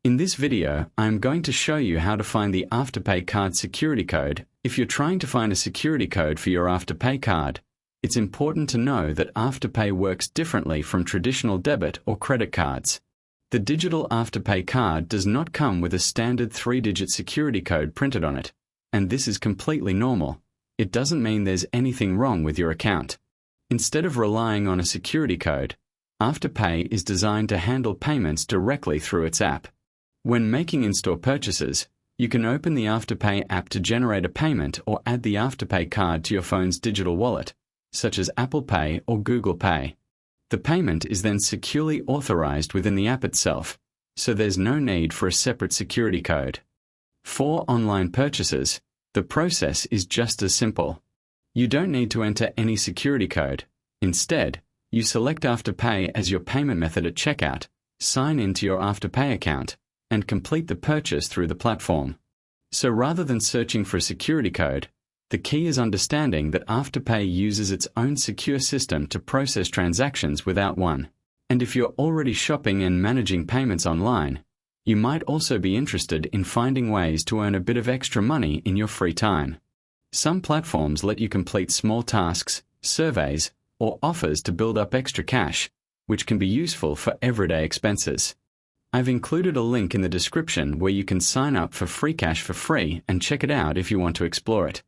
In this video, I am going to show you how to find the Afterpay card security code. If you're trying to find a security code for your Afterpay card, it's important to know that Afterpay works differently from traditional debit or credit cards. The digital Afterpay card does not come with a standard 3-digit security code printed on it, and this is completely normal. It doesn't mean there's anything wrong with your account. Instead of relying on a security code, Afterpay is designed to handle payments directly through its app. When making in-store purchases, you can open the Afterpay app to generate a payment or add the Afterpay card to your phone's digital wallet, such as Apple Pay or Google Pay. The payment is then securely authorized within the app itself, so there's no need for a separate security code. For online purchases, the process is just as simple. You don't need to enter any security code. Instead, you select Afterpay as your payment method at checkout, sign into your Afterpay account, and complete the purchase through the platform. So rather than searching for a security code, the key is understanding that Afterpay uses its own secure system to process transactions without one. And if you're already shopping and managing payments online, you might also be interested in finding ways to earn a bit of extra money in your free time. Some platforms let you complete small tasks, surveys, or offers to build up extra cash, which can be useful for everyday expenses. I've included a link in the description where you can sign up for free cash for free and check it out if you want to explore it.